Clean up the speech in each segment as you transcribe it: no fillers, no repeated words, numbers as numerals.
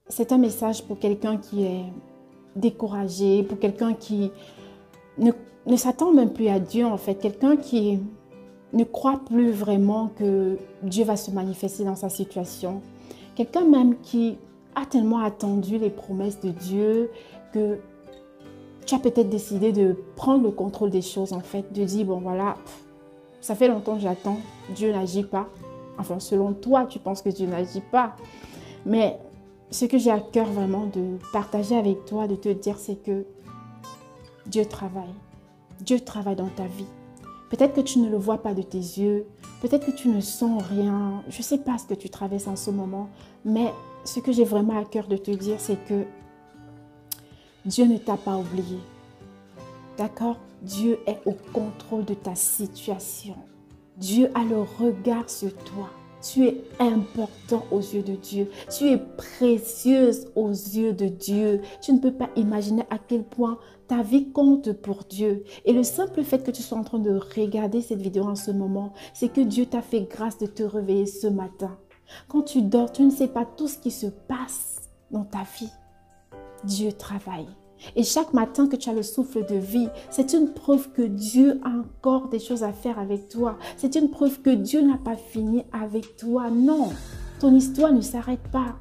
c'est un message pour quelqu'un qui est découragé, pour quelqu'un qui ne s'attend même plus à Dieu en fait, quelqu'un qui ne croit plus vraiment que Dieu va se manifester dans sa situation. Quelqu'un même qui a tellement attendu les promesses de Dieu que tu as peut-être décidé de prendre le contrôle des choses en fait, de dire bon voilà, ça fait longtemps que j'attends, Dieu n'agit pas. Enfin selon toi, tu penses que Dieu n'agit pas. Mais ce que j'ai à cœur vraiment de partager avec toi, de te dire, c'est que Dieu travaille. Dieu travaille dans ta vie. Peut-être que tu ne le vois pas de tes yeux, peut-être que tu ne sens rien. Je ne sais pas ce que tu traverses en ce moment, mais ce que j'ai vraiment à cœur de te dire, c'est que Dieu ne t'a pas oublié. D'accord? Dieu est au contrôle de ta situation. Dieu a le regard sur toi. Tu es important aux yeux de Dieu. Tu es précieuse aux yeux de Dieu. Tu ne peux pas imaginer à quel point ta vie compte pour Dieu. Et le simple fait que tu sois en train de regarder cette vidéo en ce moment, c'est que Dieu t'a fait grâce de te réveiller ce matin. Quand tu dors, tu ne sais pas tout ce qui se passe dans ta vie. Dieu travaille. Et chaque matin que tu as le souffle de vie, c'est une preuve que Dieu a encore des choses à faire avec toi. C'est une preuve que Dieu n'a pas fini avec toi. Non, ton histoire ne s'arrête pas.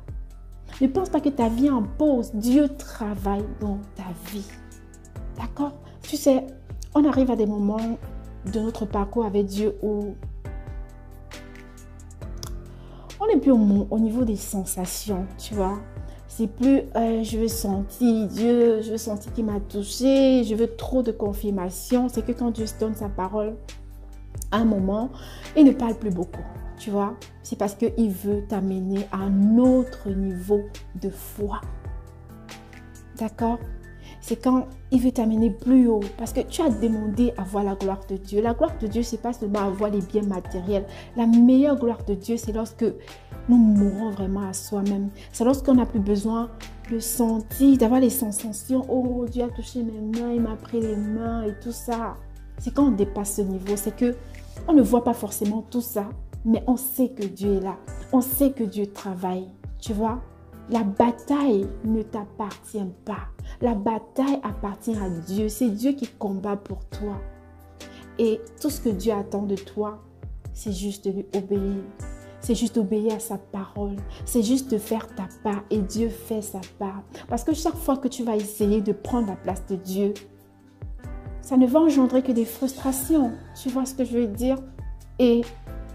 Ne pense pas que ta vie est en pause. Dieu travaille dans ta vie. D'accord? Tu sais, on arrive à des moments de notre parcours avec Dieu où on n'est plus au niveau des sensations, tu vois. C'est plus je veux sentir Dieu, je veux sentir qu'il m'a touché, je veux trop de confirmation. C'est que quand Dieu se donne sa parole, à un moment, il ne parle plus beaucoup, tu vois. C'est parce qu'il veut t'amener à un autre niveau de foi. D'accord? C'est quand il veut t'amener plus haut. Parce que tu as demandé à voir la gloire de Dieu. La gloire de Dieu, ce n'est pas seulement avoir les biens matériels. La meilleure gloire de Dieu, c'est lorsque nous mourons vraiment à soi-même. C'est lorsqu'on n'a plus besoin de sentir, d'avoir les sensations. Oh, Dieu a touché mes mains, il m'a pris les mains et tout ça. C'est quand on dépasse ce niveau. C'est que on ne voit pas forcément tout ça, mais on sait que Dieu est là. On sait que Dieu travaille. Tu vois? La bataille ne t'appartient pas. La bataille appartient à Dieu. C'est Dieu qui combat pour toi. Et tout ce que Dieu attend de toi, c'est juste de lui obéir. C'est juste d'obéir à sa parole. C'est juste de faire ta part. Et Dieu fait sa part. Parce que chaque fois que tu vas essayer de prendre la place de Dieu, ça ne va engendrer que des frustrations. Tu vois ce que je veux dire? Et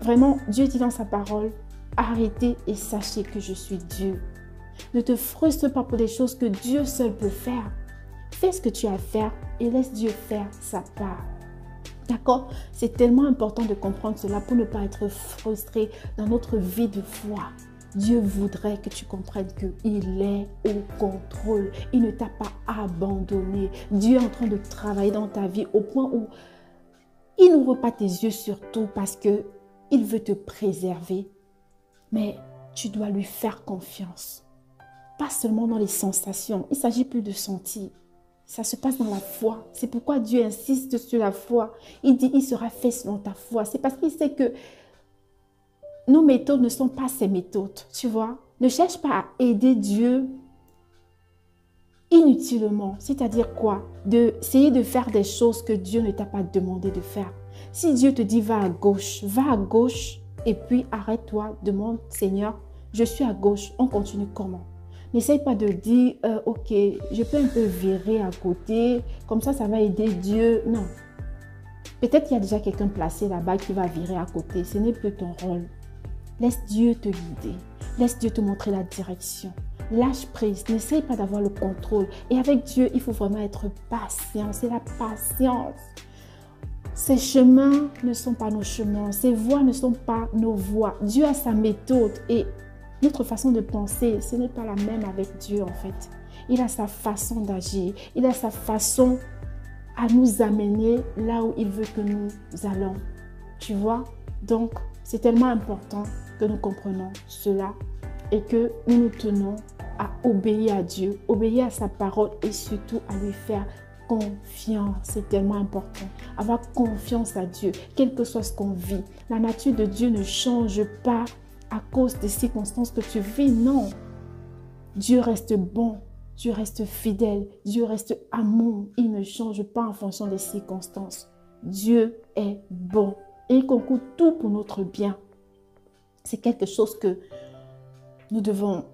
vraiment, Dieu dit dans sa parole, arrêtez et sachez que je suis Dieu. Ne te frustre pas pour des choses que Dieu seul peut faire. Fais ce que tu as à faire et laisse Dieu faire sa part. D'accord? C'est tellement important de comprendre cela pour ne pas être frustré dans notre vie de foi. Dieu voudrait que tu comprennes qu'il est au contrôle. Il ne t'a pas abandonné. Dieu est en train de travailler dans ta vie au point où il n'ouvre pas tes yeux sur tout parce qu'il veut te préserver. Mais tu dois lui faire confiance. Pas seulement dans les sensations. Il ne s'agit plus de sentir. Ça se passe dans la foi. C'est pourquoi Dieu insiste sur la foi. Il dit, il sera fait selon ta foi. C'est parce qu'il sait que nos méthodes ne sont pas ses méthodes. Tu vois? Ne cherche pas à aider Dieu inutilement. C'est-à-dire quoi? D'essayer de faire des choses que Dieu ne t'a pas demandé de faire. Si Dieu te dit, va à gauche et puis arrête-toi. Demande, Seigneur, je suis à gauche. On continue comment? N'essaye pas de dire, ok, je peux un peu virer à côté, comme ça va aider Dieu. Non. Peut-être qu'il y a déjà quelqu'un placé là-bas qui va virer à côté. Ce n'est plus ton rôle. Laisse Dieu te guider. Laisse Dieu te montrer la direction. Lâche prise. N'essaye pas d'avoir le contrôle. Et avec Dieu, il faut vraiment être patient. C'est la patience. Ses chemins ne sont pas nos chemins. Ses voies ne sont pas nos voies. Dieu a sa méthode et notre façon de penser, ce n'est pas la même avec Dieu en fait. Il a sa façon d'agir. Il a sa façon à nous amener là où il veut que nous allons. Tu vois? Donc, c'est tellement important que nous comprenions cela et que nous nous tenons à obéir à Dieu, obéir à sa parole et surtout à lui faire confiance. C'est tellement important. Avoir confiance à Dieu, quel que soit ce qu'on vit. La nature de Dieu ne change pas à cause des circonstances que tu vis, non. Dieu reste bon, Dieu reste fidèle, Dieu reste amour. Il ne change pas en fonction des circonstances. Dieu est bon et il concourt tout pour notre bien. C'est quelque chose que nous devons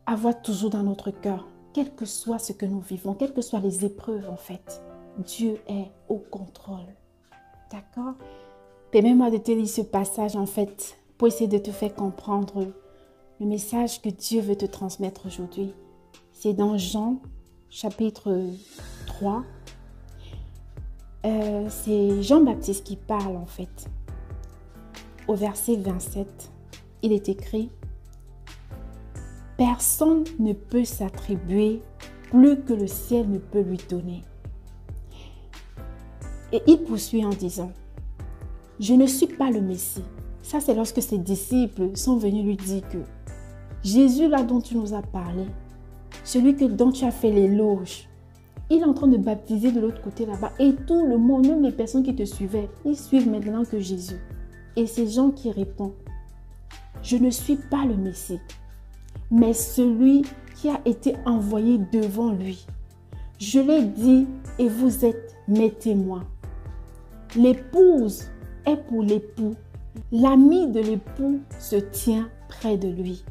avoir toujours dans notre cœur, quel que soit ce que nous vivons, quelles que soient les épreuves en fait. Dieu est au contrôle. D'accord? Permets-moi de te lire ce passage en fait pour essayer de te faire comprendre le message que Dieu veut te transmettre aujourd'hui. C'est dans Jean chapitre 3. C'est Jean-Baptiste qui parle en fait. Au verset 27, il est écrit: personne ne peut s'attribuer plus que le ciel ne peut lui donner. Et il poursuit en disant: je ne suis pas le Messie. Ça, c'est lorsque ses disciples sont venus lui dire que Jésus, là dont tu nous as parlé, celui dont tu as fait l'éloge, il est en train de baptiser de l'autre côté là-bas. Et tout le monde, même les personnes qui te suivaient, ils suivent maintenant que Jésus. Et ces gens qui répondent: je ne suis pas le Messie, mais celui qui a été envoyé devant lui. Je l'ai dit et vous êtes mes témoins. L'épouse est pour l'époux. L'ami de l'époux se tient près de lui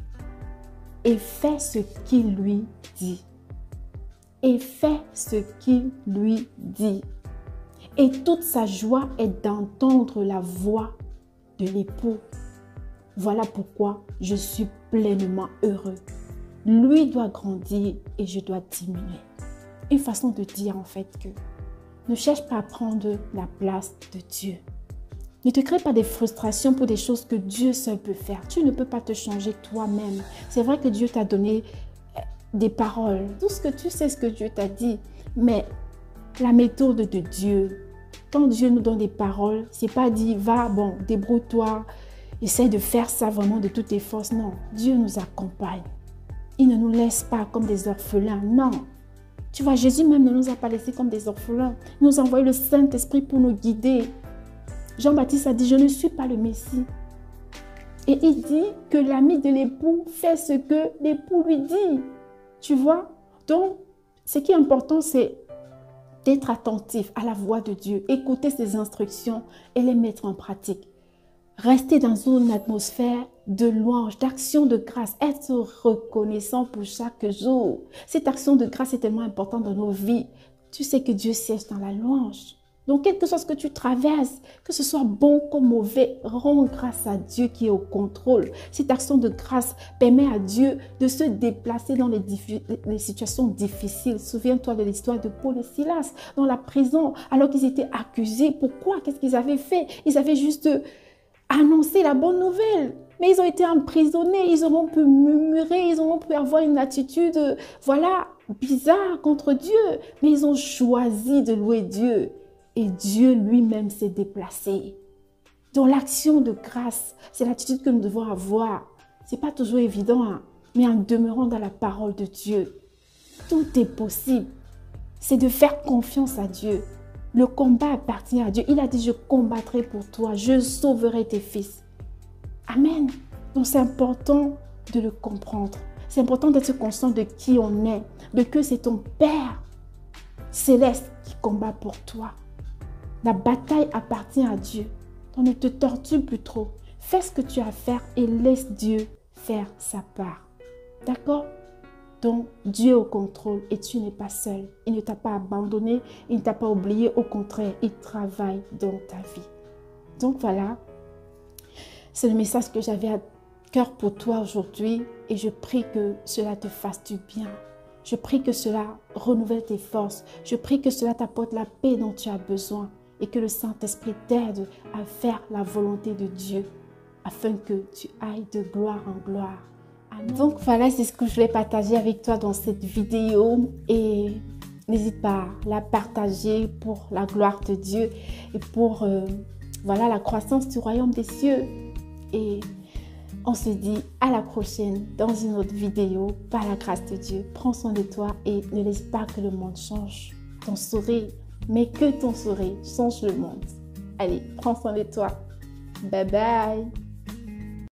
et fait ce qu'il lui dit. Et fait ce qu'il lui dit. Et toute sa joie est d'entendre la voix de l'époux. Voilà pourquoi je suis pleinement heureux. Lui doit grandir et je dois diminuer. Une façon de dire en fait que ne cherche pas à prendre la place de Dieu. Ne te crée pas des frustrations pour des choses que Dieu seul peut faire. Tu ne peux pas te changer toi-même. C'est vrai que Dieu t'a donné des paroles. Tout ce que tu sais, ce que Dieu t'a dit. Mais la méthode de Dieu, quand Dieu nous donne des paroles, c'est pas dit, va, bon, débrouille-toi, essaye de faire ça vraiment de toutes tes forces. Non, Dieu nous accompagne. Il ne nous laisse pas comme des orphelins. Non. Tu vois, Jésus même ne nous a pas laissés comme des orphelins. Il nous a envoyé le Saint-Esprit pour nous guider. Jean-Baptiste a dit: je ne suis pas le Messie. Et il dit que l'ami de l'époux fait ce que l'époux lui dit. Tu vois? Donc, ce qui est important, c'est d'être attentif à la voix de Dieu, écouter ses instructions et les mettre en pratique. Rester dans une atmosphère de louange, d'action de grâce, être reconnaissant pour chaque jour. Cette action de grâce est tellement importante dans nos vies. Tu sais que Dieu siège dans la louange. Donc, quelque chose que tu traverses, que ce soit bon comme mauvais, rends grâce à Dieu qui est au contrôle. Cette action de grâce permet à Dieu de se déplacer dans les situations difficiles. Souviens-toi de l'histoire de Paul et Silas dans la prison, alors qu'ils étaient accusés. Pourquoi? Qu'est-ce qu'ils avaient fait? Ils avaient juste annoncé la bonne nouvelle. Mais ils ont été emprisonnés, ils auront pu murmurer, ils auront pu avoir une attitude, voilà, bizarre contre Dieu. Mais ils ont choisi de louer Dieu. Et Dieu lui-même s'est déplacé. Donc l'action de grâce, c'est l'attitude que nous devons avoir. Ce n'est pas toujours évident, hein, mais en demeurant dans la parole de Dieu, tout est possible. C'est de faire confiance à Dieu. Le combat appartient à Dieu. Il a dit: je combattrai pour toi, je sauverai tes fils. Amen. Donc c'est important de le comprendre. C'est important d'être conscient de qui on est, de que c'est ton Père céleste qui combat pour toi. La bataille appartient à Dieu. Donc ne te torture plus trop. Fais ce que tu as à faire et laisse Dieu faire sa part. D'accord? Donc Dieu est au contrôle et tu n'es pas seul. Il ne t'a pas abandonné, il ne t'a pas oublié. Au contraire, il travaille dans ta vie. Donc voilà, c'est le message que j'avais à cœur pour toi aujourd'hui et je prie que cela te fasse du bien. Je prie que cela renouvelle tes forces. Je prie que cela t'apporte la paix dont tu as besoin. Et que le Saint-Esprit t'aide à faire la volonté de Dieu afin que tu ailles de gloire en gloire. Amen. Donc voilà, c'est ce que je voulais partager avec toi dans cette vidéo. Et n'hésite pas à la partager pour la gloire de Dieu et pour voilà, la croissance du royaume des cieux. Et on se dit à la prochaine dans une autre vidéo par la grâce de Dieu. Prends soin de toi et ne laisse pas que le monde change. Ton sourire. Mais que ton sourire change le monde. Allez, prends soin de toi. Bye bye.